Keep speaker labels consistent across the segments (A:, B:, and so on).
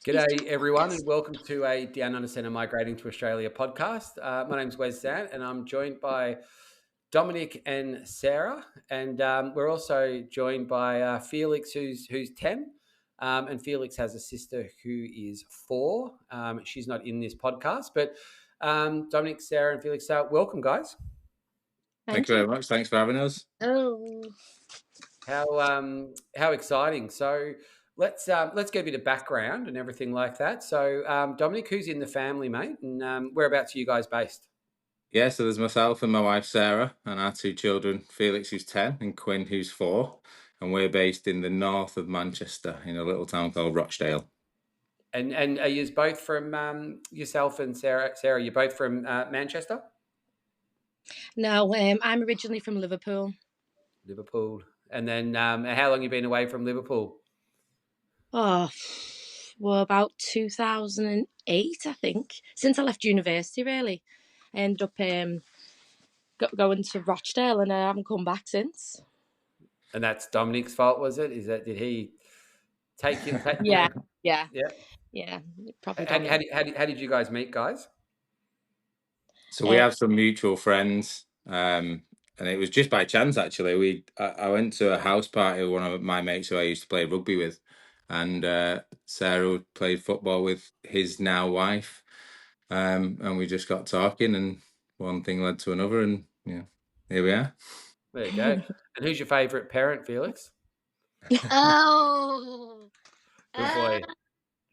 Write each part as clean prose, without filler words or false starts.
A: G'day everyone and welcome to a Down Under Centre Migrating to Australia podcast. My name's Wes Zant and I'm joined by Dominic and Sarah, and we're also joined by Felix who's 10, and Felix has a sister who is 4. She's not in this podcast, but Dominic, Sarah and Felix, welcome guys.
B: Thank you very much. Thanks for having us.
C: Oh,
A: How exciting. So let's get a bit of background and everything like that. So Dominic, who's in the family, mate, and whereabouts are you guys based?
B: Yeah, so there's myself and my wife Sarah and our 2 children, Felix who's 10 and Quinn who's 4, and we're based in the north of Manchester in a little town called Rochdale.
A: And are you both from yourself and Sarah? Sarah, you're both from Manchester?
C: no, I'm originally from Liverpool.
A: Liverpool. And then how long you been away from Liverpool?
C: Oh, well, about 2008, I think. Since I left university, really. I ended up going to Rochdale, and I haven't come back since.
A: And that's Dominic's fault, was it? Did he take you?
C: Yeah. Probably.
A: How did you guys meet, guys?
B: So we have some mutual friends, and it was just by chance actually. I went to a house party with one of my mates who I used to play rugby with, and Sarah played football with his now wife, and we just got talking, and one thing led to another, and yeah, here we are.
A: There you go. And who's your favourite parent, Felix?
C: Oh,
A: good boy.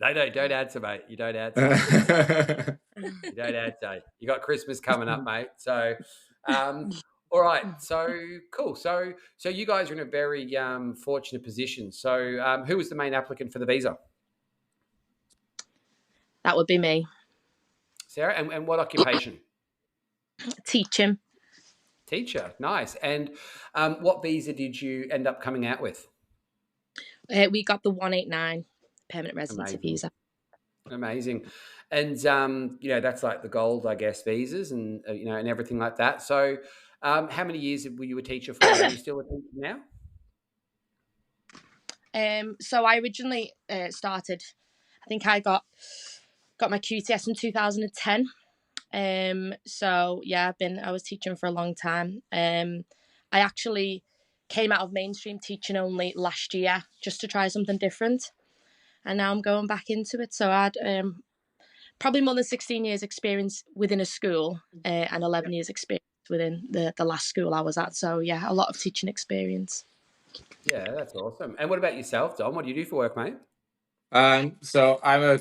A: No, don't answer, mate. You don't answer. You don't answer. You got Christmas coming up, mate. So, all right. So cool. So you guys are in a very fortunate position. So, who was the main applicant for the visa?
C: That would be me.
A: Sarah, and what occupation?
C: Teaching.
A: Teacher. Nice. And what visa did you end up coming out with?
C: We got the 189 permanent residency visa.
A: Amazing. And that's like the gold, I guess, visas and and everything like that. So how many years were you a teacher for? Are you still a teacher
C: now? So I originally started, I think I got my QTS in 2010. So yeah, I was teaching for a long time. I actually came out of mainstream teaching only last year just to try something different. And now I'm going back into it. So I had probably more than 16 years experience within a school and 11 years experience within the last school I was at. So yeah, a lot of teaching experience.
A: Yeah, that's awesome. And what about yourself, Dom? What do you do for work, mate?
B: So I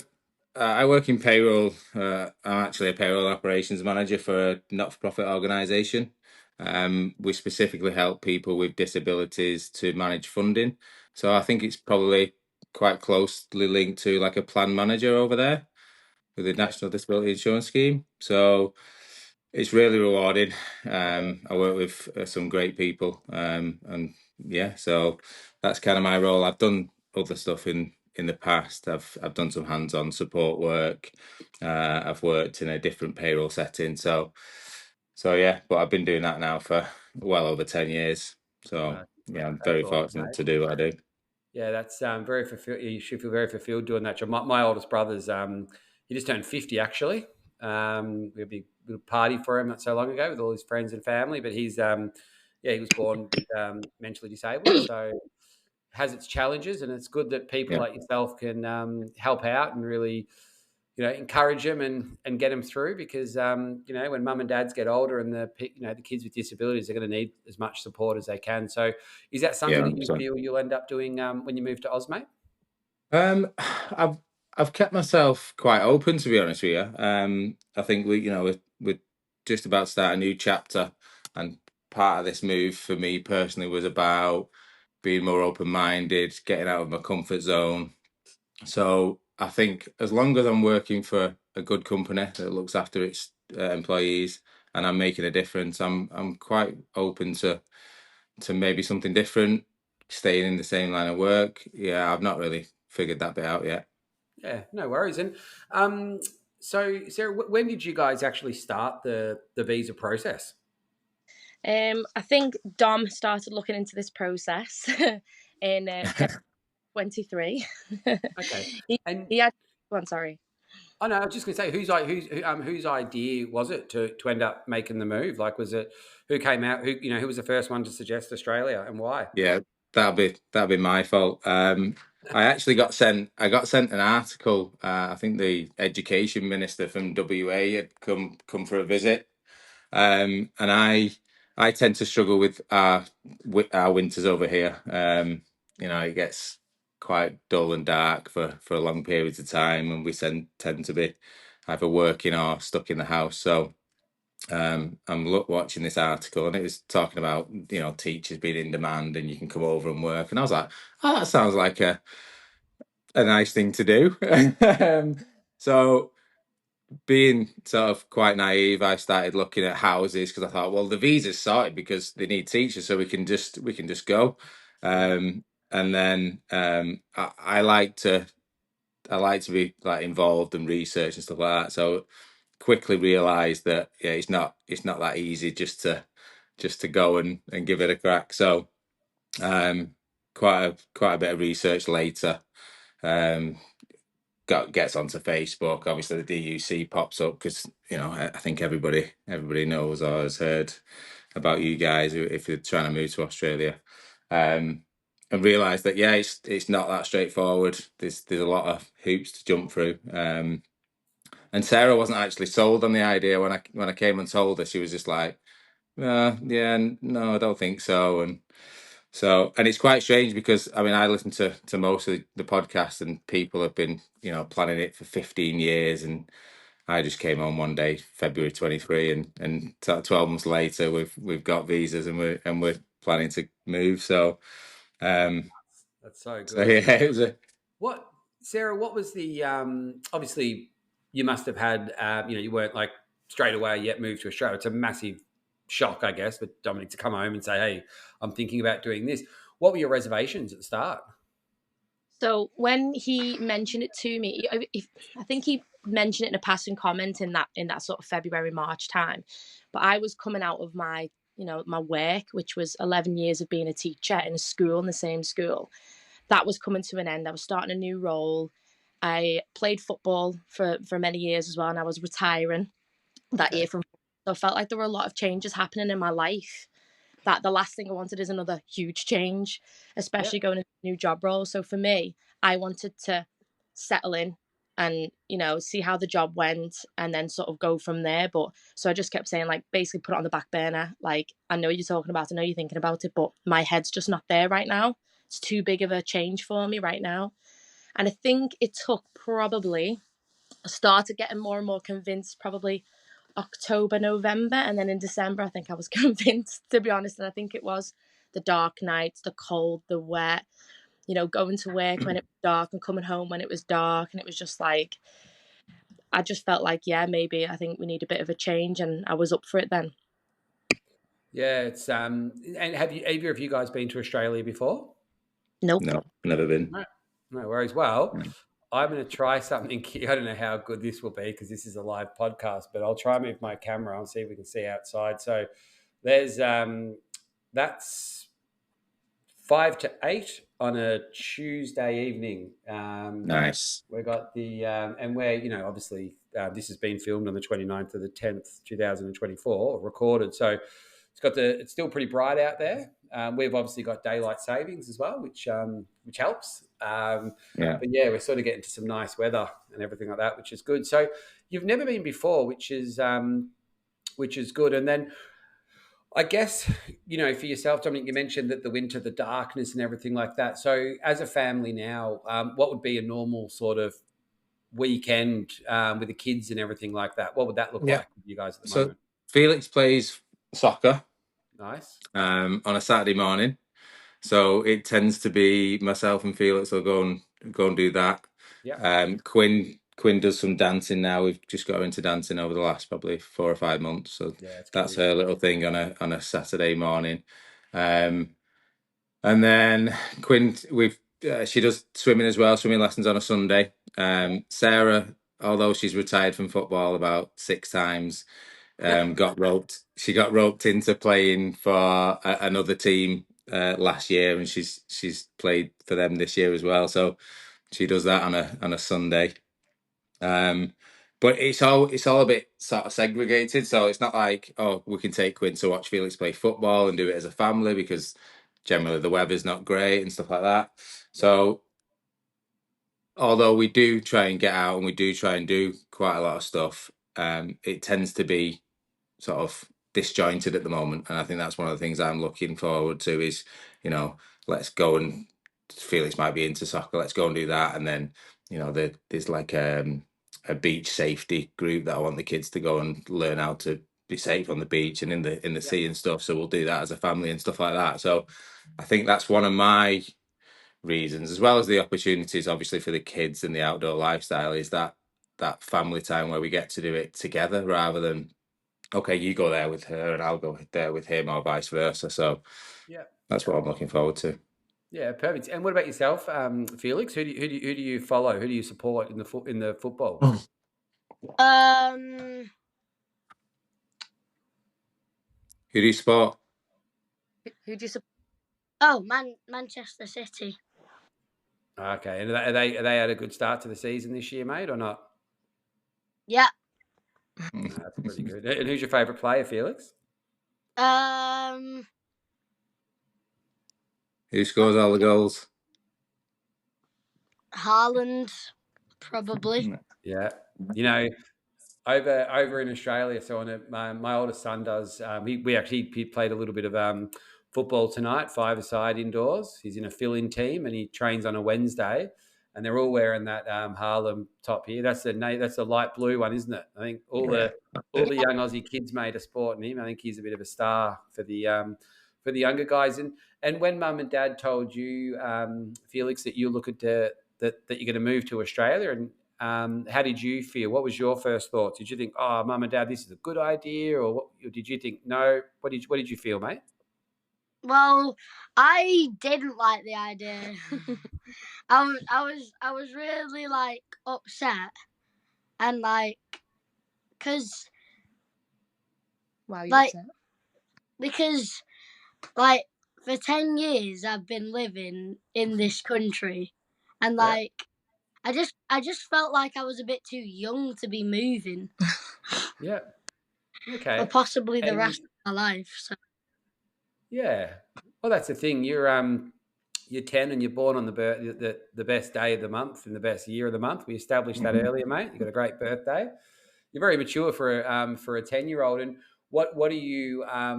B: work in payroll. I'm actually a payroll operations manager for a not-for-profit organisation. We specifically help people with disabilities to manage funding. So I think it's probably quite closely linked to like a plan manager over there with the National Disability Insurance Scheme. So it's really rewarding. I work with some great people, and yeah, so that's kind of my role. I've done other stuff in the past. I've done some hands-on support work. I've worked in a different payroll setting. So yeah, but I've been doing that now for well over 10 years. So yeah, I'm very fortunate to do what I do.
A: Yeah, that's very fulfilled. You should feel very fulfilled doing that job. My oldest brother's he just turned 50 actually. We had a big party for him not so long ago with all his friends and family. But he's he was born mentally disabled, so has its challenges, and it's good that people like yourself can help out and really encourage them and get them through, because when mum and dads get older and the kids with disabilities are going to need as much support as they can. So is that something that you feel you'll end up doing when you move to Oz, mate?
B: I've kept myself quite open, to be honest with you. I think we're just about to start a new chapter, and part of this move for me personally was about being more open-minded, getting out of my comfort zone. So I think as long as I'm working for a good company that looks after its employees and I'm making a difference, I'm quite open to maybe something different, staying in the same line of work. Yeah, I've not really figured that bit out yet.
A: Yeah, no worries. And so Sarah, when did you guys actually start the visa process?
C: I think Dom started looking into this process in 23.
A: Okay.
C: He had Go on, sorry.
A: Oh no, I was just going to say whose idea was it to end up making the move? Like, was it who came out? Who was the first one to suggest Australia and why?
B: Yeah, that'd be my fault. I actually got sent. I got sent an article. I think the education minister from WA had come for a visit, and I tend to struggle with our winters over here. It gets quite dull and dark for long periods of time, and we tend to be either working or stuck in the house. So I'm watching this article, and it was talking about teachers being in demand, and you can come over and work. And I was like, oh, that sounds like a nice thing to do. So being sort of quite naive, I started looking at houses because I thought, well, the visa's sorted because they need teachers, so we can just go. And then I like to be like involved and research and stuff like that. So quickly realised that it's not that easy just to go and give it a crack. So quite a bit of research later. Gets onto Facebook. Obviously, the DUC pops up because I think everybody knows or has heard about you guys if you're trying to move to Australia. And realised that it's not that straightforward. There's a lot of hoops to jump through. And Sarah wasn't actually sold on the idea when I came and told her. She was just like, yeah, no, I don't think so. And it's quite strange because I listen to most of the podcasts, and people have been planning it for 15 years, and I just came on one day, February 23, and 12 months later we've got visas, and we're planning to move. So
A: that's so good.
B: So yeah, it was
A: Sarah, what was the obviously you must have had you weren't like straight away yet moved to Australia. It's a massive shock, I guess, for Dominic to come home and say, hey, I'm thinking about doing this. What were your reservations at the start?
C: So when he mentioned it to me, I think he mentioned it in a passing comment in that sort of February, March time. But I was coming out of my work, which was 11 years of being a teacher in a school, in the same school. That was coming to an end. I was starting a new role. I played football for many years as well, and I was retiring that year from. So I felt like there were a lot of changes happening in my life. That the last thing I wanted is another huge change, especially going into a new job role. So for me, I wanted to settle in and see how the job went, and then sort of go from there. But so I just kept saying, like, basically put it on the back burner. Like, I know you're talking about it, I know you're thinking about it, but my head's just not there right now. It's too big of a change for me right now. And I think it took probably, I started getting more and more convinced probably October, November, and then in December I think I was convinced, to be honest. And I think it was the dark nights, the cold, the wet, going to work when it was dark and coming home when it was dark, and it was just like, I just felt like, maybe I think we need a bit of a change, and I was up for it then.
A: Yeah, it's and have either of you guys been to Australia before?
C: Nope.
B: No, never been.
A: No worries. Well, I'm going to try something. I don't know how good this will be because this is a live podcast, but I'll try and move my camera. I'll see if we can see outside. So there's that's 5 to 8 on a Tuesday evening.
B: Nice.
A: We got the and we're obviously this has been filmed on the 29th of the 10th, 2024, recorded. So it's still pretty bright out there. We've obviously got daylight savings as well, which helps. But yeah, we're sort of getting to some nice weather and everything like that, which is good. So you've never been before, which is good. And then I guess, for yourself, Dominic, you mentioned that the winter, the darkness and everything like that. So as a family now, what would be a normal sort of weekend with the kids and everything like that? What would that look like with you guys at the moment?
B: Felix plays soccer.
A: Nice.
B: On a Saturday morning. So it tends to be myself and Felix will go and do that.
A: Yeah.
B: Quinn does some dancing now. We've just got her into dancing over the last probably 4 or 5 months. So that's her little thing on a Saturday morning. And then Quinn, she does swimming as well, swimming lessons on a Sunday. Sarah, although she's retired from football about 6 times, got roped into playing for another team last year, and she's played for them this year as well. So she does that on a Sunday. But it's all a bit sort of segregated. So it's not like, oh, we can take Quinn to watch Felix play football and do it as a family, because generally the weather's not great and stuff like that. So although we do try and get out and we do try and do quite a lot of stuff, it tends to be sort of disjointed at the moment. And I think that's one of the things I'm looking forward to is, let's go, and Felix might be into soccer, let's go and do that. And then, there's like a beach safety group that I want the kids to go and learn how to be safe on the beach and in the sea and stuff. So we'll do that as a family and stuff like that. So I think that's one of my reasons, as well as the opportunities obviously for the kids and the outdoor lifestyle, is that family time where we get to do it together, rather than, okay, you go there with her and I'll go there with him, or vice versa. So that's what I'm looking forward to.
A: Yeah, perfect. And what about yourself, Felix? Who do you follow? Who do you support in the football?
B: Who do you support?
C: Who do you support?
D: Oh, Manchester City.
A: Okay, and are they had a good start to the season this year, mate, or not?
D: Yeah.
A: That's pretty good. And who's your favourite player, Felix?
B: Who scores all the goals?
D: Haaland, probably.
A: Yeah, over in Australia. So my oldest son does. He played a little bit of football tonight, 5-a-side indoors. He's in a fill-in team and he trains on a Wednesday. And they're all wearing that Harlem top here. That's the light blue one, isn't it? I think all the young Aussie kids made a sport in him. I think he's a bit of a star for the younger guys. And when Mum and Dad told you, Felix, that you look at that you're going to move to Australia, and how did you feel? What was your first thoughts? Did you think, oh, Mum and Dad, this is a good idea, or did you think no? What did you feel, mate?
D: Well, I didn't like the idea. I was really like upset, and like, cause
C: Why are you
D: like
C: upset?
D: because like for 10 years I've been living in this country, and like I just felt like I was a bit too young to be moving.
A: Yeah. Okay.
D: For possibly the rest of my life. So.
A: Yeah. Well, that's the thing. You're 10 and you're born on the best day of the month and the best year of the month. We established that earlier, mate. You got a great birthday. You're very mature for a 10-year-old. And what are you are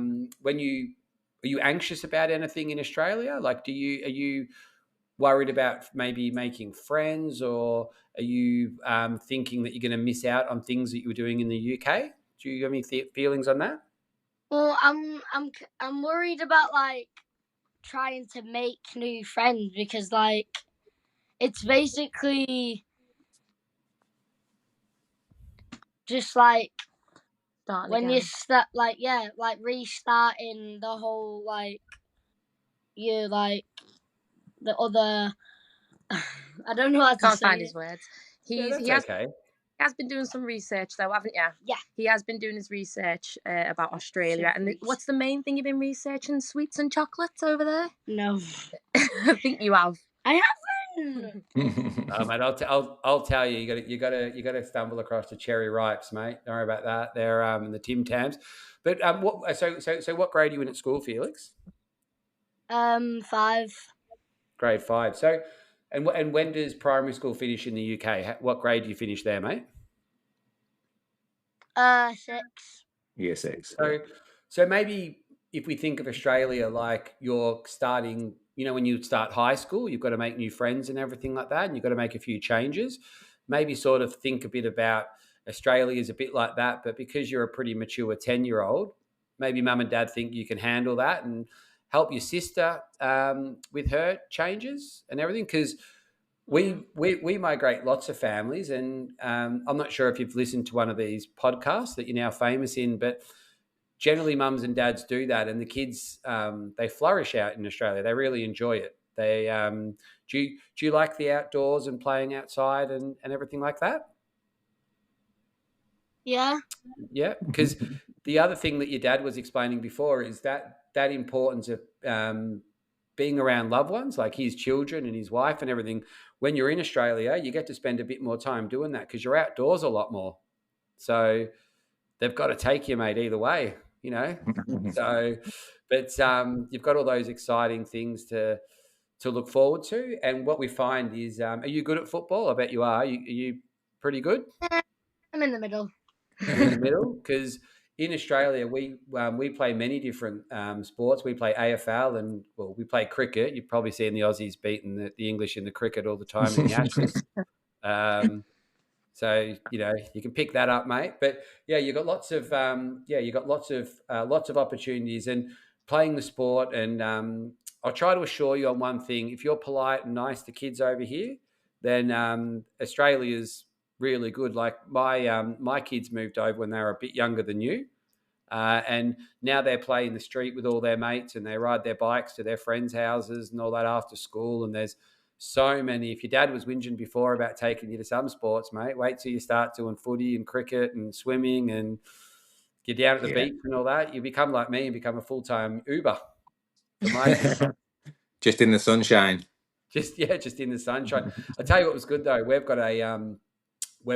A: you anxious about anything in Australia? Like, are you worried about maybe making friends, or are you thinking that you're going to miss out on things that you were doing in the UK? Do you have any feelings on that?
D: Well, I'm worried about like trying to make new friends, because like it's basically just like when you start like restarting the whole like you like the other I don't know how to
C: Can't
D: say
C: find
D: it.
C: his words.
A: He
C: has been doing some research though, haven't you?
D: Yeah.
C: He has been doing his research about Australia. And what's the main thing you've been researching? Sweets and chocolates over there?
D: No.
C: I think you have.
D: I haven't.
A: Mate, I'll tell you, you got to stumble across the cherry ripes, mate. Don't worry about that. They're the Tim Tams. But so what grade are you in at school, Felix?
D: 5.
A: Grade 5. So, and when does primary school finish in the UK? What grade do you finish there, mate?
D: 6.
B: Year 6.
A: So maybe if we think of Australia like you're starting, when you start high school, you've got to make new friends and everything like that, and you've got to make a few changes. Maybe sort of think a bit about Australia is a bit like that, but because you're a pretty mature 10-year-old, maybe Mum and Dad think you can handle that and help your sister with her changes and everything, because we migrate lots of families, and I'm not sure if you've listened to one of these podcasts that you're now famous in, but generally mums and dads do that, and the kids they flourish out in Australia. They really enjoy it. They do you like the outdoors and playing outside and everything like that?
D: Yeah.
A: Yeah, because the other thing that your dad was explaining before is that importance of being around loved ones, like his children and his wife and everything. When you're in Australia, you get to spend a bit more time doing that because you're outdoors a lot more. So they've got to take you, mate, either way, you know. So, but you've got all those exciting things to look forward to. And what we find is, are you good at football? I bet you are. Are you pretty good?
D: I'm in the middle.
A: You're in the middle, because in Australia we play many different sports. We play AFL and we play cricket. You've probably seen the Aussies beating the English in the cricket all the time in the Ashes. So you can pick that up, mate. But yeah, you got lots of lots of opportunities and playing the sport. And I'll try to assure you on one thing: if you're polite and nice to kids over here, then Australia's really good. Like my kids moved over when they were a bit younger than you, and now they play in the street with all their mates and they ride their bikes to their friends' houses and all that after school. And there's so many. If your dad was whinging before about taking you to some sports, mate, wait till you start doing footy and cricket and swimming and get down at the beach and all that. You become like me and become a full-time Uber.
B: Just in the sunshine.
A: Just in the sunshine. I tell you what was good though. We've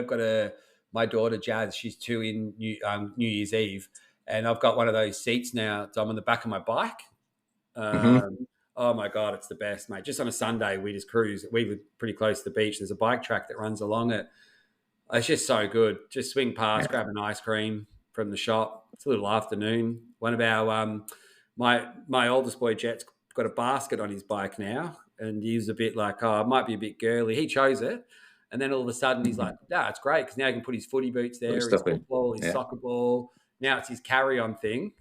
A: got my daughter Jazz. She's 2 in New Year's Eve, and I've got one of those seats now. So I'm on the back of my bike. Oh my God, it's the best, mate. Just on a Sunday, we just cruise. We live pretty close to the beach. There's a bike track that runs along it. It's just so good. Just swing past, grab an ice cream from the shop. It's a little afternoon. One of our my oldest boy Jet's got a basket on his bike now, and he's a bit like, oh, it might be a bit girly. He chose it, and then all of a sudden he's like, nah, it's great because now he can put his footy boots there, his football, his soccer ball. Now it's his carry-on thing.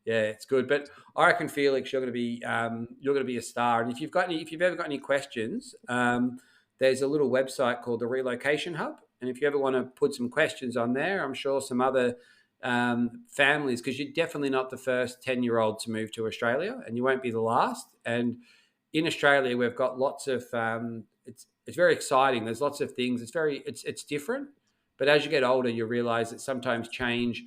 A: Yeah, it's good. But I reckon, Felix, you're going to be a star. And if you've ever got any questions, there's a little website called the Relocation Hub. And if you ever want to put some questions on there, I'm sure some other families, because you're definitely not the first 10-year-old to move to Australia, and you won't be the last. And in Australia, we've got lots of it's very exciting. There's lots of things. It's different. But as you get older, you realise that sometimes change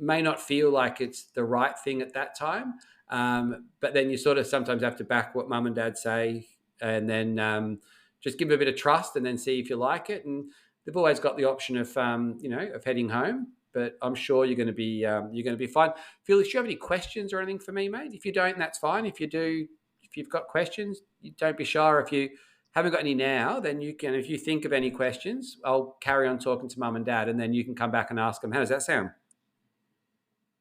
A: may not feel like it's the right thing at that time. But then you sort of sometimes have to back what mum and dad say, and then just give them a bit of trust and then see if you like it. And they've always got the option of, of heading home, but I'm sure you're going to be fine. Felix, do you have any questions or anything for me, mate? If you don't, that's fine. If you do, if you've got questions, you don't be shy. If you haven't got any now, then you can, if you think of any questions, I'll carry on talking to mum and dad, and then you can come back and ask them. How does that sound?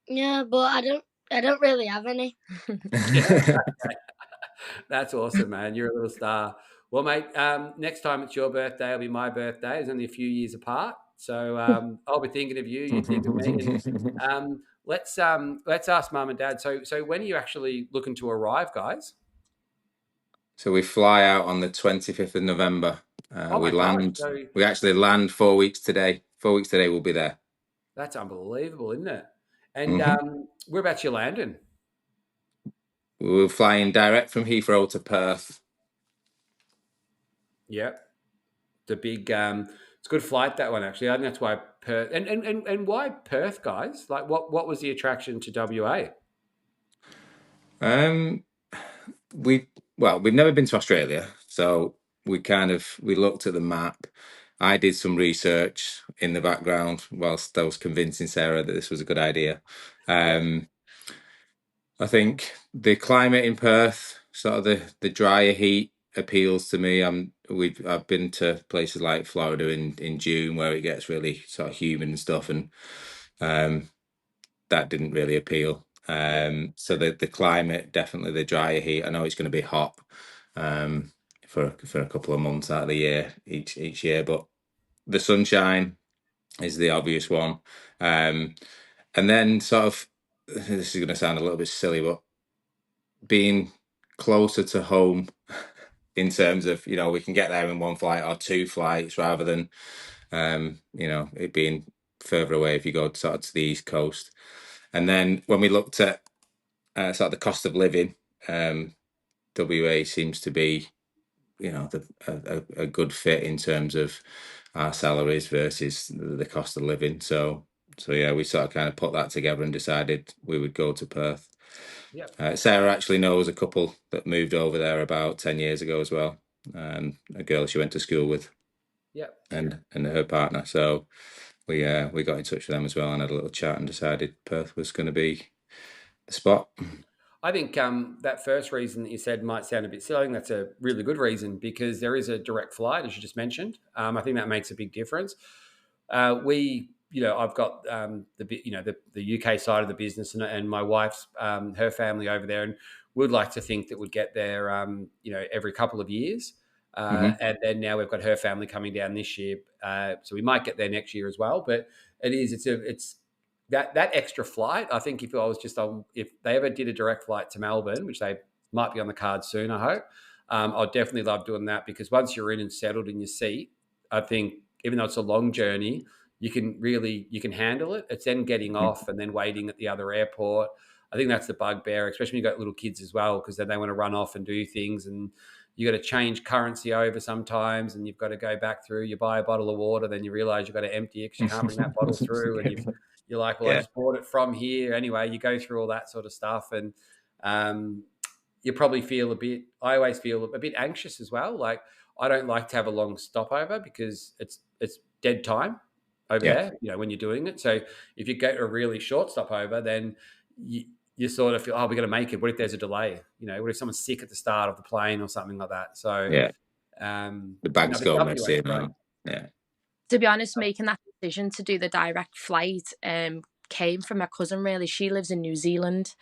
D: Yeah, but I don't really have any.
A: That's awesome, man. You're a little star. Well, mate, next time it's your birthday, it'll be my birthday. It's only a few years apart. So I'll be thinking of you. You think of me. And, let's ask mum and dad. So when are you actually looking to arrive, guys?
B: So we fly out on the 25th of November. We actually land 4 weeks today. 4 weeks today we'll be there.
A: That's unbelievable, isn't it? And whereabouts you landing?
B: We're flying direct from Heathrow to Perth.
A: Yep. The big it's a good flight, that one, actually. I think that's why Perth. And why Perth, guys? Like what was the attraction to WA?
B: We've never been to Australia, so we looked at the map. I did some research in the background whilst I was convincing Sarah that this was a good idea. I think the climate in Perth, sort of the drier heat, appeals to me. I've been to places like Florida in June where it gets really sort of humid and stuff, and that didn't really appeal. So the climate, definitely the drier heat. I know it's going to be hot for a couple of months out of the year each year, but the sunshine is the obvious one. And then sort of, this is going to sound a little bit silly, but being closer to home in terms of, we can get there in one flight or 2 flights rather than, it being further away if you go sort of to the East Coast. And then when we looked at sort of the cost of living, WA seems to be, a good fit in terms of our salaries versus the cost of living. So So yeah, we sort of kind of put that together and decided we would go to Perth.
A: Yeah.
B: Sarah actually knows a couple that moved over there about 10 years ago as well. A girl she went to school with.
A: Yeah.
B: And her partner. So we got in touch with them as well and had a little chat and decided Perth was going to be the spot.
A: I think that first reason that you said might sound a bit silly. I think that's a really good reason because there is a direct flight, as you just mentioned. I think that makes a big difference. I've got the UK side of the business, and my wife's her family over there, and we'd like to think that we'd get there, every couple of years. And then now we've got her family coming down this year, so we might get there next year as well. But it's that extra flight. I think if they ever did a direct flight to Melbourne, which they might be on the card soon, I hope, I'd definitely love doing that because once you're in and settled in your seat, I think even though it's a long journey, you can handle it. It's then getting off and then waiting at the other airport. I think that's the bugbear, especially when you've got little kids as well, because then they want to run off and do things, and you got to change currency over sometimes, and you've got to go back through. You buy a bottle of water, then you realise you've got to empty it because you can't bring that bottle through, and you're like, well, I just bought it from here. Anyway, you go through all that sort of stuff, and you probably feel I always feel a bit anxious as well. Like, I don't like to have a long stopover because it's dead time over there, when you're doing it. So if you get a really short stopover, then you sort of feel, we're going to make it. What if there's a delay? What if someone's sick at the start of the plane or something like that? So
B: the bags go messy. Yeah.
C: To be honest, making that decision to do the direct flight came from my cousin, really. She lives in New Zealand,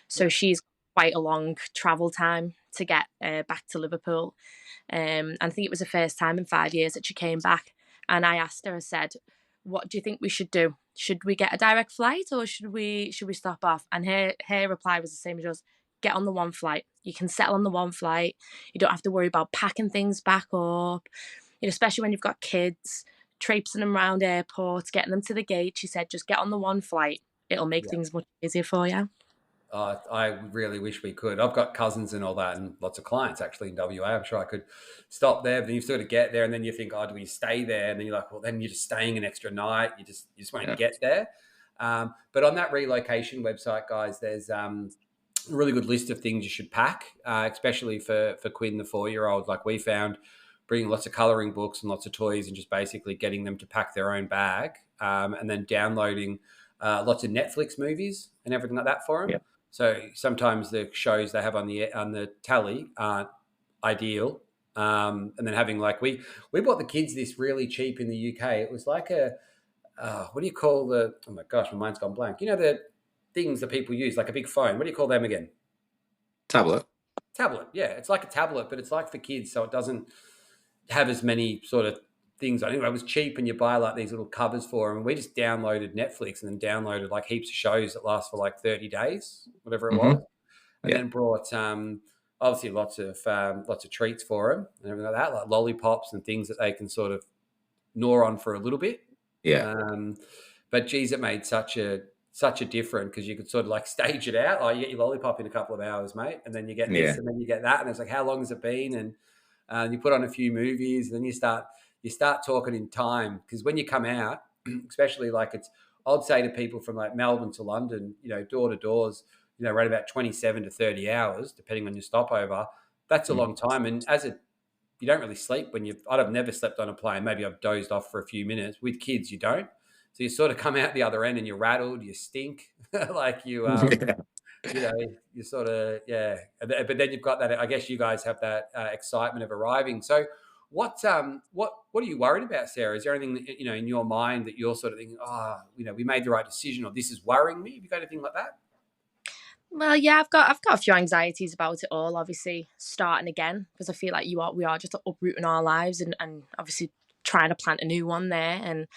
C: so she's quite a long travel time to get back to Liverpool. And I think it was the first time in 5 years that she came back. And I asked her, I said, what do you think we should do? Should we get a direct flight or should we stop off? And her reply was the same as yours. Get on the one flight. You can settle on the one flight. You don't have to worry about packing things back up, especially when you've got kids, traipsing them around airports, getting them to the gate. She said, just get on the one flight. It'll make things much easier for you.
A: I really wish we could. I've got cousins and all that and lots of clients actually in WA. I'm sure I could stop there, but then you sort of get there and then you think, do we stay there? And then you're like, well, then you're just staying an extra night. You just want to get there. But on that relocation website, guys, there's a really good list of things you should pack, especially for Quinn, the 4-year-old. Like we found, bringing lots of colouring books and lots of toys and just basically getting them to pack their own bag, and then downloading lots of Netflix movies and everything like that for them. Yep. So sometimes the shows they have on the tally aren't ideal. And then having we bought the kids this really cheap in the UK. It was like what do you call oh my gosh, my mind's gone blank. The things that people use, like a big phone. What do you call them again?
B: Tablet.
A: Yeah. It's like a tablet, but it's like for kids. So it doesn't have as many sort of things. I think it was cheap and you buy like these little covers for them. And we just downloaded Netflix and then downloaded like heaps of shows that last for like 30 days, whatever it was. And then brought obviously lots of treats for them and everything like that, like lollipops and things that they can sort of gnaw on for a little bit.
B: Yeah.
A: But geez, it made such a difference because you could sort of like stage it out. You get your lollipop in a couple of hours, mate, and then you get this and then you get that, and it's like, how long has it been? And you put on a few movies, and then you start talking in time, because when you come out, especially I'd say to people from like Melbourne to London, door to doors, right about 27 to 30 hours, depending on your stopover. That's a long time. And you don't really sleep I've never slept on a plane. Maybe I've dozed off for a few minutes. With kids, you don't. So you sort of come out the other end and you're rattled, you stink, like you sort of, But then you've got that, I guess you guys have that excitement of arriving. So what are you worried about, Sarah? Is there anything that, in your mind that you're sort of thinking, we made the right decision, or this is worrying me? Have you got anything like that?
C: Well, yeah, I've got a few anxieties about it all, obviously starting again, because I feel like we are just uprooting our lives and obviously trying to plant a new one there. And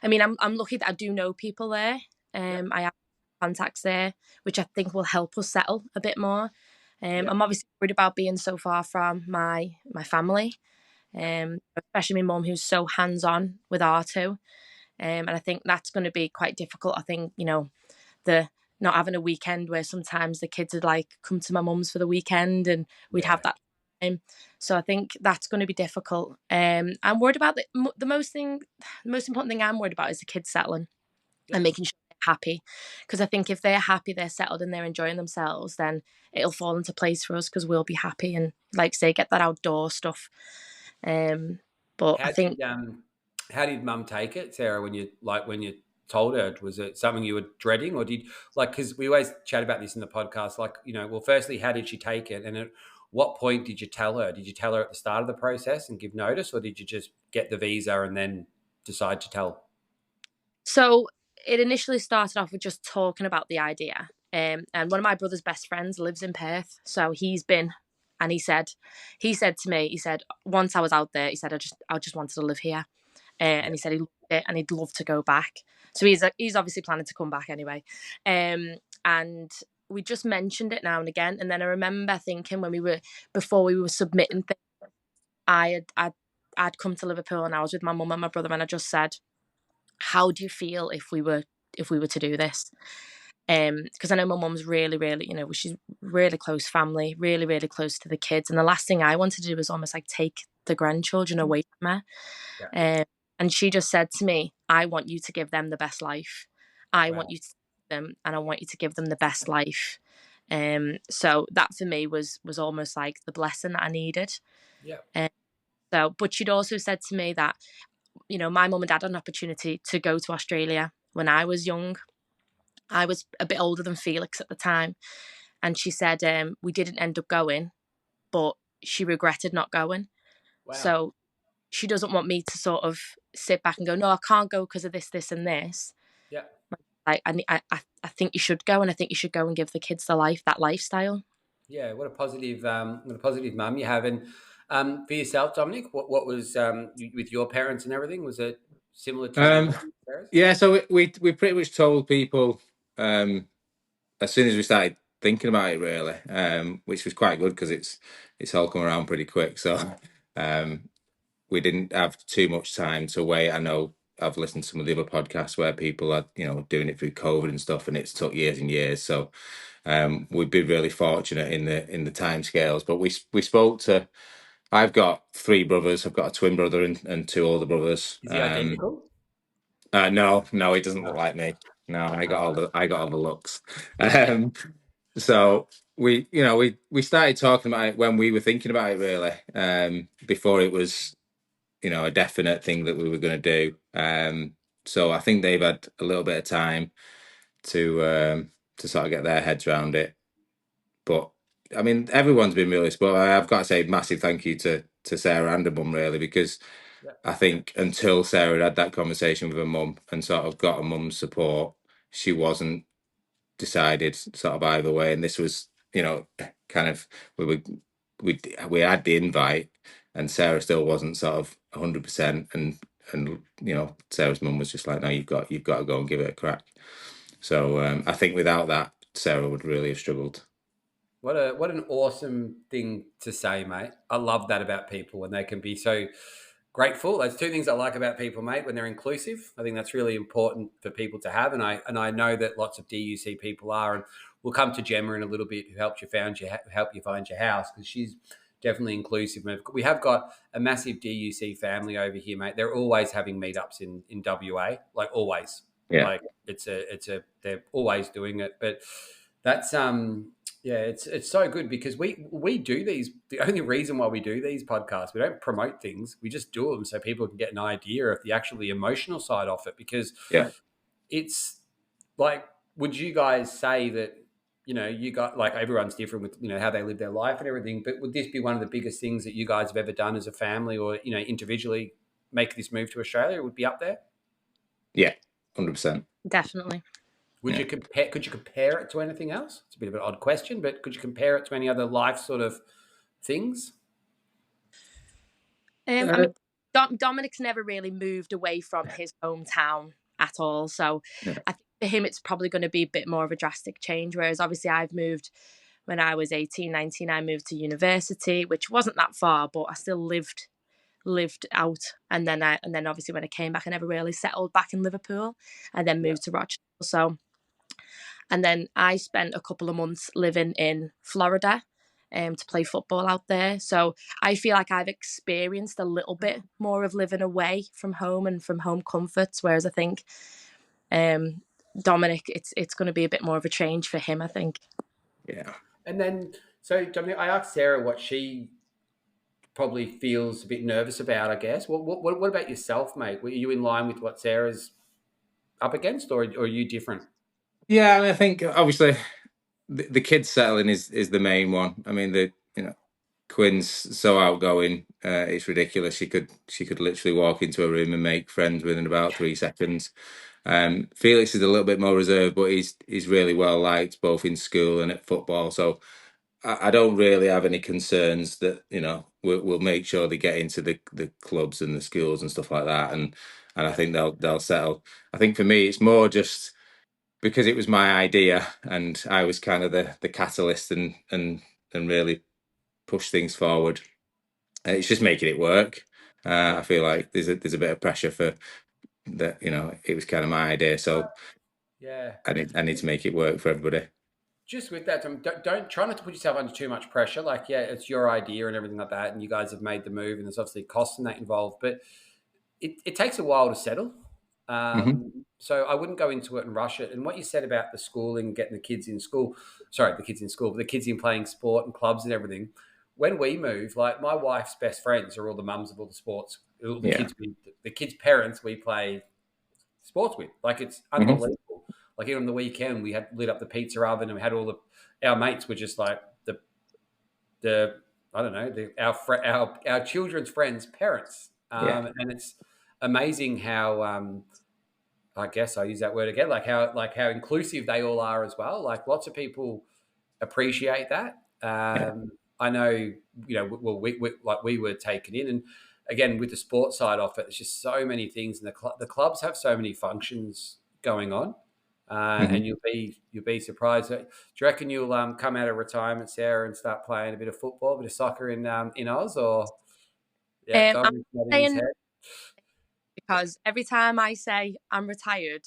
C: I mean, I'm lucky that I do know people there. I have contacts there, which I think will help us settle a bit more. I'm obviously worried about being so far from my family, especially my mum, who's so hands-on with R2. And I think that's going to be quite difficult. I think, the not having a weekend where sometimes the kids would like come to my mum's for the weekend and we'd have that time. So I think that's going to be difficult. I'm worried about the most important thing I'm worried about is the kids settling. and making sure they're happy. Because I think if they're happy, they're settled and they're enjoying themselves, then it'll fall into place for us because we'll be happy and, like say, get that outdoor stuff. But I think,
A: how did Mum take it, Sarah, when you told her? Was it something you were dreading, or did, like, because we always chat about this in the podcast, like, well, firstly, how did she take it, and at what point did you tell her? Did you tell her at the start of the process and give notice, or did you just get the visa and then decide to tell?
C: So it initially started off with just talking about the idea. And one of my brother's best friends lives in Perth. So he's been, and he said to me, once I was out there, he said, I just wanted to live here. And he said he loved it and he'd love to go back. So he's obviously planning to come back anyway. And we just mentioned it now and again. And then I remember thinking before we were submitting things, I'd come to Liverpool and I was with my mum and my brother, and I just said, how do you feel if we were to do this? Because I know my mum's really, really, she's really close family, really, really close to the kids. And the last thing I wanted to do was almost like take the grandchildren away from her. Yeah. And she just said to me, I want you to give them the best life. I want you to them, and I want you to give them the best life. So that for me was almost like the blessing that I needed.
A: Yeah.
C: But she'd also said to me that, my mum and dad had an opportunity to go to Australia when I was young. I was a bit older than Felix at the time. And she said we didn't end up going, but she regretted not going. Wow. So she doesn't want me to sort of sit back and go, no, I can't go because of this, this and this.
A: Yeah.
C: Like, I think you should go, and I think you should go and give the kids that lifestyle.
A: Yeah, what a positive mum you have. And for yourself, Dominic, what was with your parents and everything? Was it similar to
B: yeah, so we pretty much told people as soon as we started thinking about it, really, which was quite good because it's all come around pretty quick. So we didn't have too much time to wait. I know I've listened to some of the other podcasts where people are doing it through COVID and stuff, and it's took years and years. So we've been really fortunate in the time scales. But we spoke to. I've got 3 brothers. I've got a twin brother and 2 older brothers.
A: Is he identical?
B: No, he doesn't look like me. No, I got all the looks. So we started talking about it when we were thinking about it, really, before it was, a definite thing that we were going to do. So I think they've had a little bit of time to sort of get their heads around it. But I mean, everyone's been really supportive. I've got to say massive thank you to Sarah and her mum, really, because I think until Sarah had that conversation with her mum and sort of got her mum's support, she wasn't decided sort of either way. And this was, kind of we had the invite, and Sarah still wasn't sort of 100%. And Sarah's mum was just like, no, you've got to go and give it a crack. So I think without that, Sarah would really have struggled.
A: What an awesome thing to say, mate. I love that about people when they can be so grateful. There's 2 things I like about people, mate, when they're inclusive. I think that's really important for people to have. And I know that lots of DUC people are, and we'll come to Gemma in a little bit, who helped you find your house, because she's definitely inclusive. We have got a massive DUC family over here, mate. They're always having meetups in WA, like always.
B: Yeah.
A: Like they're always doing it. But that's yeah, it's so good because we do these. The only reason why we do these podcasts, we don't promote things. We just do them so people can get an idea of the actually emotional side of it. Because it's like, would you guys say that, you got, like, everyone's different with, how they live their life and everything, but would this be one of the biggest things that you guys have ever done as a family, or, individually make this move to Australia? It would be up there?
B: Yeah, 100%.
C: Definitely.
A: Could you compare it to anything else? It's a bit of an odd question, but could you compare it to any other life sort of things?
C: I mean, Dominic's never really moved away from his hometown at all. So I think for him, it's probably going to be a bit more of a drastic change. Whereas obviously I've moved when I was 18, 19, I moved to university, which wasn't that far, but I still lived out. And then obviously when I came back, I never really settled back in Liverpool. I then moved to Rochdale. So, and then I spent a couple of months living in Florida to play football out there. So I feel like I've experienced a little bit more of living away from home and from home comforts. Whereas I think Dominic, it's going to be a bit more of a change for him, I think.
B: Yeah.
A: And then, so Dominic, I asked Sarah what she probably feels a bit nervous about, I guess. What about yourself, mate? Were you in line with what Sarah's up against, or are you different?
B: Yeah, I mean, I think obviously the kids settling is the main one. I mean, Quinn's so outgoing, it's ridiculous. She could literally walk into a room and make friends within about 3 seconds. Felix is a little bit more reserved, but he's really well liked both in school and at football. So I don't really have any concerns that we'll make sure they get into the clubs and the schools and stuff like that, and I think they'll settle. I think for me, it's more just because it was my idea and I was kind of the catalyst and really push things forward. It's just making it work. I feel like there's a bit of pressure for that. It was kind of my idea, so
A: yeah,
B: I need to make it work for everybody.
A: Just with that, don't try not to put yourself under too much pressure. Like, yeah, it's your idea and everything like that, and you guys have made the move, and there's obviously costs in that involved, but it takes a while to settle. So I wouldn't go into it and rush it. And what you said about the schooling, getting the kids in school, but the kids in playing sport and clubs and everything. When we move, like my wife's best friends are all the mums of all the sports, the kids' parents we play sports with. Like, it's unbelievable. Like, even on the weekend, we had lit up the pizza oven and we had our mates were just like the I don't know, our children's friends' parents. And it's amazing how I guess I use that word again, like how inclusive they all are as well. Like, lots of people appreciate that. I know, well, we were taken in, and again with the sports side of it, there's just so many things, and the clubs have so many functions going on, and you'll be surprised. Do you reckon you'll come out of retirement, Sarah, and start playing a bit of football, a bit of soccer in Oz, or
C: I'm saying, because every time I say I'm retired,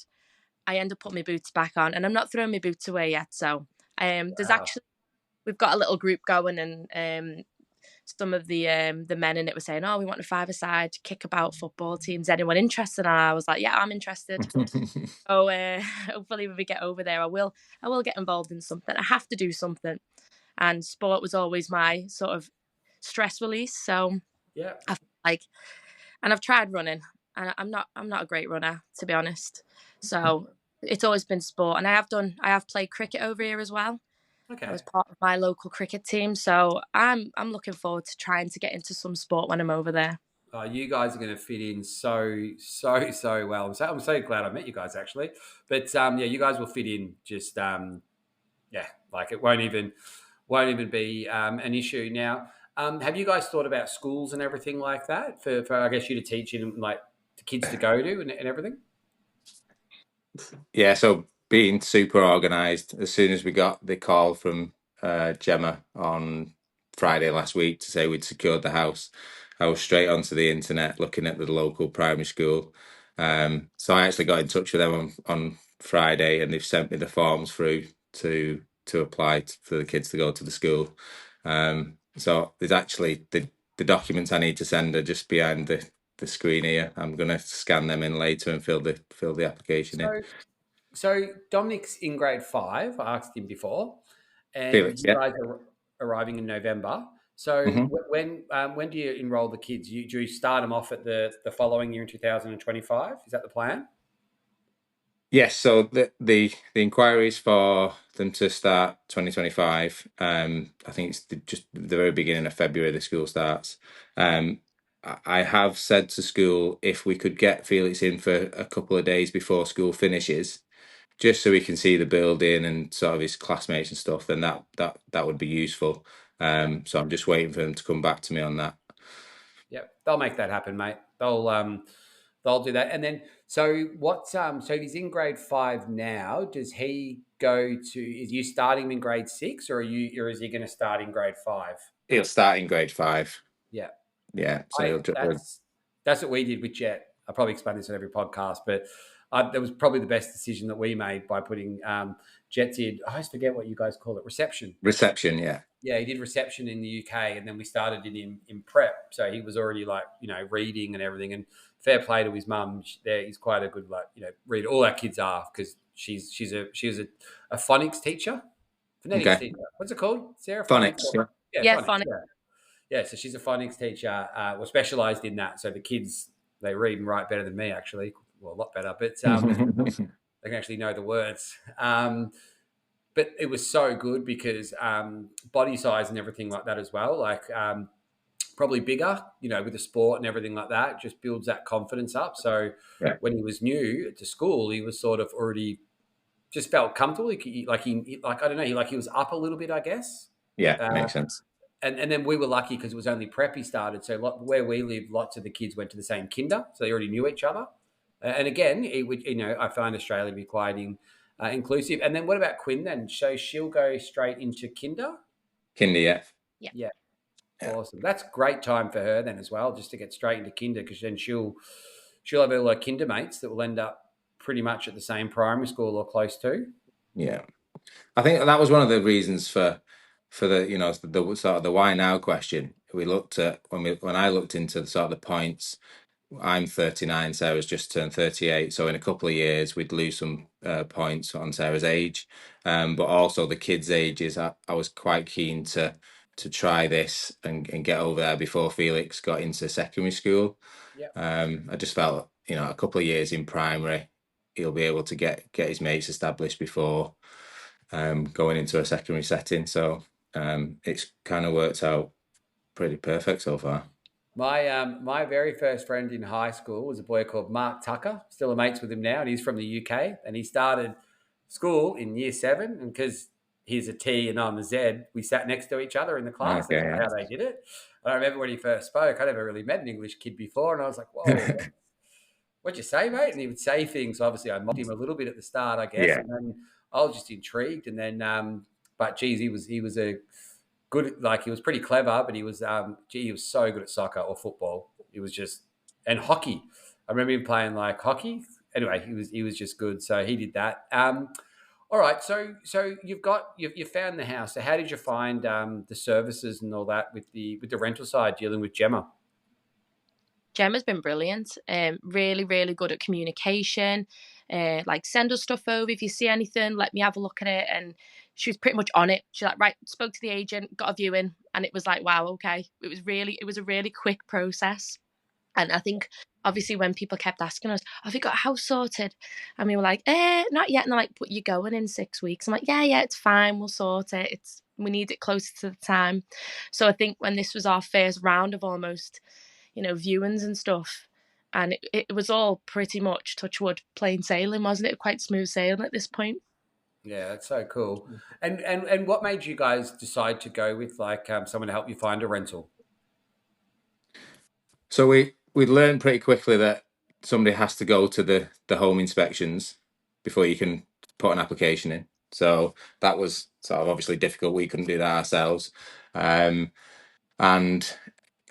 C: I end up putting my boots back on, and I'm not throwing my boots away yet. So there's actually, we've got a little group going, and some of the men in it were saying, "Oh, we want a five-a-side kickabout football teams. Anyone interested?" And I was like, "Yeah, I'm interested." So hopefully when we get over there, I will get involved in something. I have to do something, and sport was always my sort of stress release. So I feel like, and I've tried running, and I'm not a great runner, to be honest. So it's always been sport, and I have played cricket over here as well.
A: Okay.
C: I was part of my local cricket team, so I'm looking forward to trying to get into some sport when I'm over there.
A: You guys are going to fit in so well. I'm so glad I met you guys, actually. But you guys will fit in. Just like it won't even be an issue now. Have you guys thought about schools and everything like that for I guess you to teach in, like, the kids to go to and everything?
B: Yeah, so being super organised, as soon as we got the call from Gemma on Friday last week to say we'd secured the house, I was straight onto the internet looking at the local primary school. So I actually got in touch with them on Friday, and they've sent me the forms through to apply for the kids to go to the school. So there's actually the documents I need to send are just behind the screen here. I'm going to scan them in later and fill the application in.
A: So Dominic's in grade 5. I asked him before, and
B: Felix,
A: you guys are arriving in November. So when do you enroll the kids? Do you start them off at the following year in 2025? Is that the plan?
B: Yes. So the inquiries for them to start 2025. I think it's just the very beginning of February the school starts. I have said to school if we could get Felix in for a couple of days before school finishes, just so he can see the building and sort of his classmates and stuff, then that would be useful. So I'm just waiting for them to come back to me on that.
A: Yep, they'll make that happen, mate. They'll do that. And then, so he's in grade 5 now. Does he go to? Is you starting him in grade 6, or is he going to start in grade 5?
B: He'll start in grade 5.
A: Yeah,
B: yeah. So
A: that's what we did with Jet. I probably explain this on every podcast, but that was probably the best decision that we made by putting Jet did, I always forget what you guys call it, reception.
B: Reception, yeah.
A: Yeah, he did reception in the UK, and then we started in prep. So he was already like, reading and everything. And fair play to his mum. He's quite a good reader. All our kids are, because she was a phonics teacher, phonetics teacher. What's it called, Sarah?
B: Phonics.
A: Yeah, phonics. Yeah, so she's a phonics teacher. We're specialised in that. So the kids, they read and write better than me, actually. Well, a lot better, but they can actually know the words. But it was so good because body size and everything like that as well, probably bigger, with the sport and everything like that, just builds that confidence up. So when he was new to school, he was sort of already just felt comfortable. He was up a little bit, I guess.
B: Yeah, makes sense.
A: And then we were lucky because it was only prep he started. So where we live, lots of the kids went to the same kinder, so they already knew each other. And again, I find Australia to be quite inclusive. And then what about Quinn then? So she'll go straight into kinder?
B: Kinder,
A: yeah. Awesome. That's great time for her then as well, just to get straight into kinder, because then she'll have all her kinder mates that will end up pretty much at the same primary school or close to.
B: Yeah. I think that was one of the reasons for the the sort of the why now question. We looked at when I looked into the sort of the points. I'm 39, Sarah's just turned 38, so in a couple of years we'd lose some points on Sarah's age, but also the kids' ages. I was quite keen to try this and get over there before Felix got into secondary school. I just felt, a couple of years in primary, he'll be able to get his mates established before going into a secondary setting. So it's kind of worked out pretty perfect so far.
A: My very first friend in high school was a boy called Mark Tucker, still a mates with him now, and he's from the UK, and he started school in year 7, and because he's a T and I'm a Z, we sat next to each other in the class.
B: Okay.
A: That's how they did it. And I remember when he first spoke, I'd never really met an English kid before, and I was like, whoa, what'd you say, mate? And he would say things. Obviously, I mocked him a little bit at the start, I guess, and then I was just intrigued, and then, but geez, he was a good, he was pretty clever, but he was so good at soccer or football. He was just, and hockey. I remember him playing hockey. Anyway, he was just good. So he did that. All right. So you found the house. So how did you find the services and all that with the rental side, dealing with Gemma?
C: Gemma's been brilliant. Really, really good at communication. Send us stuff over if you see anything. Let me have a look at it. And she was pretty much on it. She spoke to the agent, got a viewing, and it was wow, okay. It was a really quick process. And I think obviously when people kept asking us, have you got a house sorted? And we were like, not yet. And they're like, but you're going in 6 weeks. I'm like, yeah, it's fine. We'll sort it. We need it closer to the time. So I think when this was our first round of almost, viewings and stuff, and it was all pretty much, touch wood, plain sailing, wasn't it? Quite smooth sailing at this point.
A: Yeah, that's so cool. And what made you guys decide to go with someone to help you find a rental?
B: So we learned pretty quickly that somebody has to go to the home inspections before you can put an application in. So that was sort of obviously difficult. We couldn't do that ourselves. And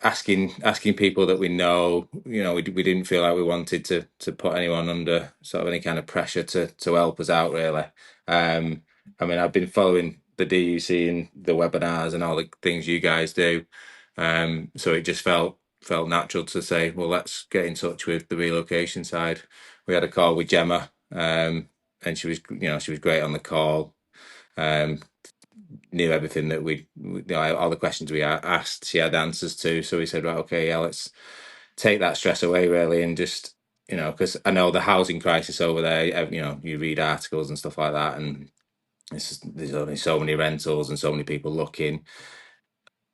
B: asking people that we know, we didn't feel like we wanted to put anyone under sort of any kind of pressure to help us out, really. I've been following the DUC and the webinars and all the things you guys do. So it just felt natural to say, well, let's get in touch with the relocation side. We had a call with Gemma, and she was great on the call. Knew everything that we all the questions we asked, she had answers to. So we said, right, okay, yeah, let's take that stress away, really, and just, because I know the housing crisis over there, you read articles and stuff like that, and there's only so many rentals and so many people looking,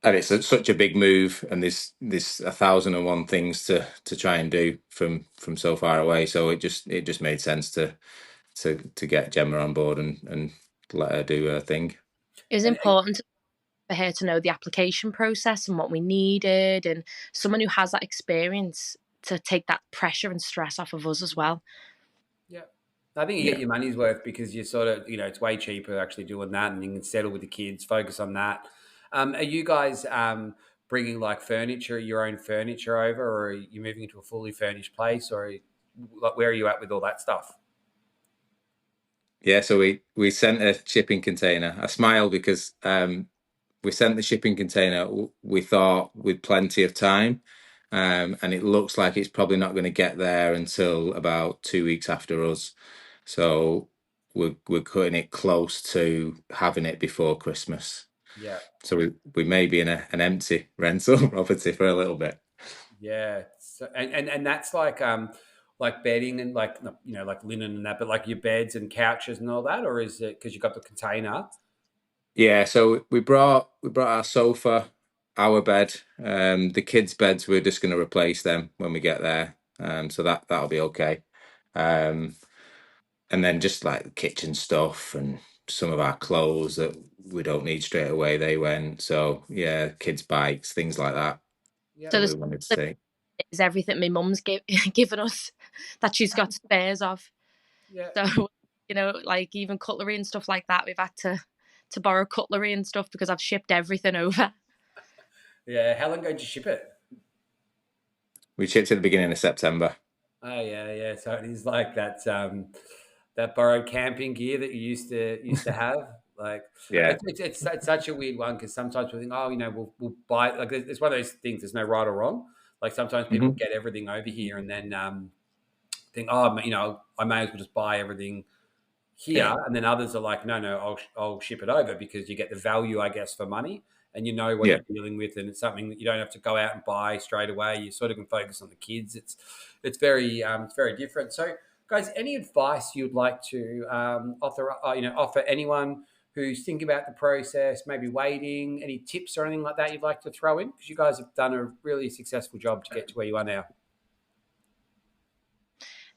B: and it's such a big move, and there's 1,001 things to try and do from so far away. So it just made sense to get Gemma on board and let her do her thing.
C: It was important for her to know the application process and what we needed, and someone who has that experience to take that pressure and stress off of us as well.
A: Yeah. I think you get your money's worth, because you sort of, it's way cheaper actually doing that, and you can settle with the kids, focus on that. Are you guys bringing your own furniture over, or are you moving into a fully furnished place, or where are you at with all that stuff?
B: Yeah, so we sent a shipping container. I smile because we sent the shipping container. We thought with plenty of time, and it looks like it's probably not going to get there until about 2 weeks after us. So we're cutting it close to having it before Christmas.
A: Yeah.
B: So we may be in an empty rental property for a little bit.
A: Yeah. So, and that's like bedding and like, you know, like linen and that, but like your beds and couches and all that, or is it because you got the container?
B: Yeah, so we brought our sofa, our bed. The kids' beds, we're just going to replace them when we get there. So that'll be okay. Um, and then just like the kitchen stuff and some of our clothes that we don't need straight away, they went. So yeah, kids' bikes, things like that.
A: Yeah.
C: So
B: That we
C: there's
B: wanted to take.
C: is everything my mum's given us that she's got spares of.
A: Yeah.
C: So, you know, like even cutlery and stuff like that, we've had to borrow cutlery and stuff because I've shipped everything over.
A: Yeah. How long ago did you ship it?
B: We shipped at the beginning of September.
A: Oh yeah, yeah. So it is like that borrowed camping gear that you used to have. Like
B: Yeah,
A: it's such a weird one because sometimes we think, oh, you know, we'll buy like it's one of those things. There's no right or wrong. Like sometimes people
B: hmm
A: get everything over here and then think, oh, you know, I may as well just buy everything here,
B: yeah,
A: and then others are like, no, I'll ship it over because you get the value, I guess, for money, and you know what
B: yeah.
A: you're dealing with, and it's something that you don't have to go out and buy straight away. You sort of can focus on the kids. It's very different. So, guys, any advice you'd like to offer anyone who's thinking about the process, maybe waiting, any tips or anything like that you'd like to throw in? Because you guys have done a really successful job to get to where you are now.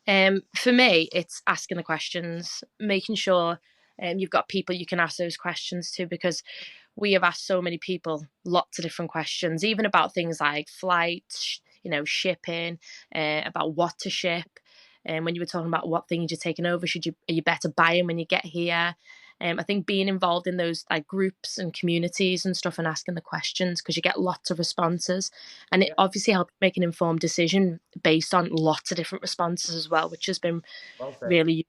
C: For me, it's asking the questions, making sure you've got people you can ask those questions to, because we have asked so many people lots of different questions, even about things like flights, you know, shipping, about what to ship. And when you were talking about what things you're taking over, are you better buying when you get here? I think being involved in those like groups and communities and stuff and asking the questions, because you get lots of responses, and it
A: Yeah,
C: obviously helps make an informed decision based on lots of different responses as well, which has been
A: well said.
C: really.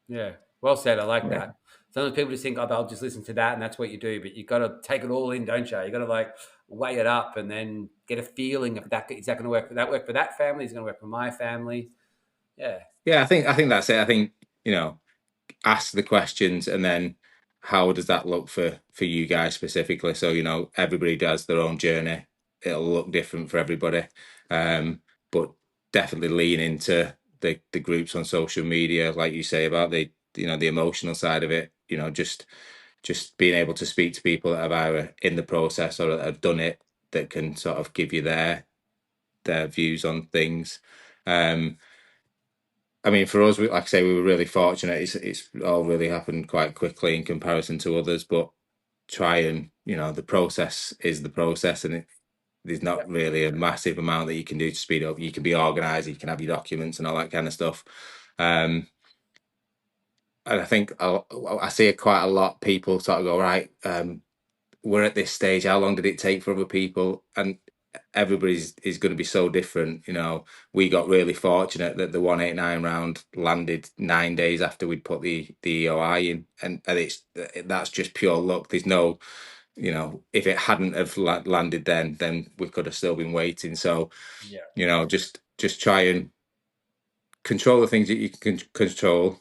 A: Yeah, well said. I like
B: Yeah.
A: that. Sometimes people just think, oh, they'll just listen to that and that's what you do. But you got to take it all in, don't you? You got to like weigh it up and then get a feeling of that. Is that going to work? Work for that family? Is it going to work for my family? Yeah,
B: Yeah, I think that's it. I think, you know, ask the questions and then how does that look for you guys specifically? So, you know, everybody does their own journey. It'll look different for everybody. But definitely lean into the groups on social media, like you say, about the emotional side of it, you know, just being able to speak to people that have either in the process or that have done it, that can sort of give you their views on things. I mean, for us, like I say, we were really fortunate. It's all really happened quite quickly in comparison to others. But try and, you know, the process is the process, and there's
A: yeah,
B: not really a massive amount that you can do to speed up. You can be organised, you can have your documents and all that kind of stuff. And I think I see it quite a lot. People sort of go, right, we're at this stage. How long did it take for other people? And everybody's is going to be so different. You know, we got really fortunate that the 189 round landed 9 days after we'd put the EOI in, and that's just pure luck. There's no, you know, if it hadn't have landed then we could have still been waiting. So,
A: yeah.
B: you know, just try and control the things that you can control,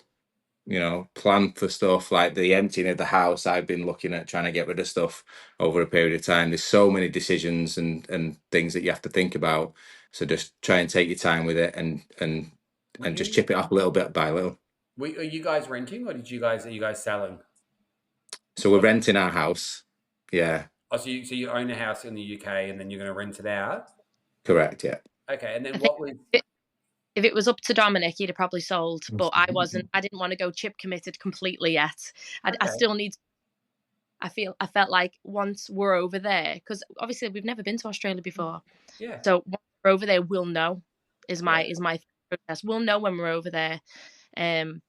B: you know, plan for stuff like the emptying of the house. I've been looking at trying to get rid of stuff over a period of time. There's so many decisions and things that you have to think about. So just try and take your time with it
A: Were
B: and just
A: you
B: chip it off a little bit by little.
A: are you guys renting or are you guys selling?
B: So we're renting our house. Yeah,
A: Oh, so you own a house in the UK and then you're going to rent it out.
B: correct. Yeah.
A: Okay, and
C: I
A: then
C: think
A: what was?
C: if it was up to Dominic, he'd have probably sold, but I wasn't. I didn't want to go chip committed completely yet. I
A: Okay,
C: still need. I felt like once we're over there, because obviously we've never been to Australia before,
A: yeah,
C: so once we're over there, we'll know.
A: yeah,
C: Is my process. We'll know when we're over there, and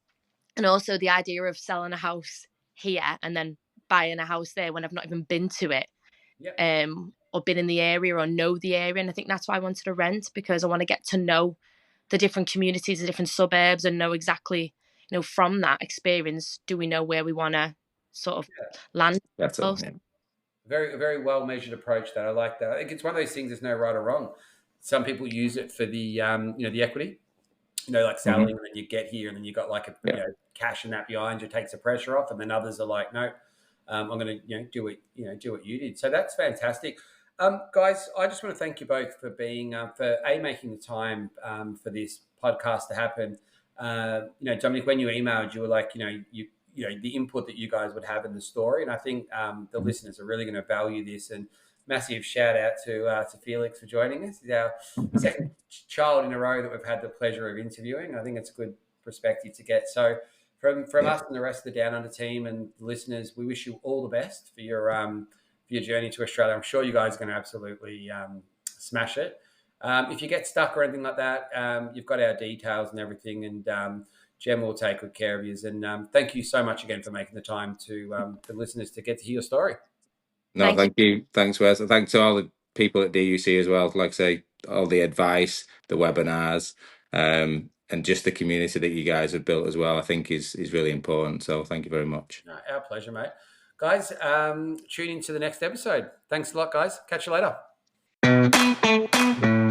C: also the idea of selling a house here and then buying a house there when I've not even been to it,
A: yeah,
C: or been in the area or know the area. And I think that's why I wanted to rent, because I want to get to know the different communities, the different suburbs, and know exactly from that experience, do we know where we want to sort of land?
B: That's all. Yeah.
A: Very, very well measured approach. That I like that. I think it's one of those things. There's no right or wrong. Some people use it for the the equity, like selling, and then you get here, and then you got like cash and that behind you takes the pressure off, and then others are like, no, I'm going to do what you did. So that's fantastic. Guys, I just want to thank you both for being for making the time for this podcast to happen. Dominic, when you emailed, you were like, the input that you guys would have in the story, and I think the listeners are really going to value this. And massive shout out to Felix for joining us. He's our second child in a row that we've had the pleasure of interviewing. I think it's a good perspective to get. So from us and the rest of the Down Under team and the listeners, we wish you all the best for your journey to Australia. I'm sure you guys are going to absolutely smash it. If you get stuck or anything like that, you've got our details and everything, and Gemma will take good care of you. And thank you so much again for making the time to the listeners to get to hear your story.
B: No, thank you. Thanks, Wes. Thanks to all the people at DUC as well. Like I say, all the advice, the webinars, and just the community that you guys have built as well, I think is really important. So thank you very much.
A: No, our pleasure, mate. Guys, tune into the next episode. Thanks a lot, guys. Catch you later.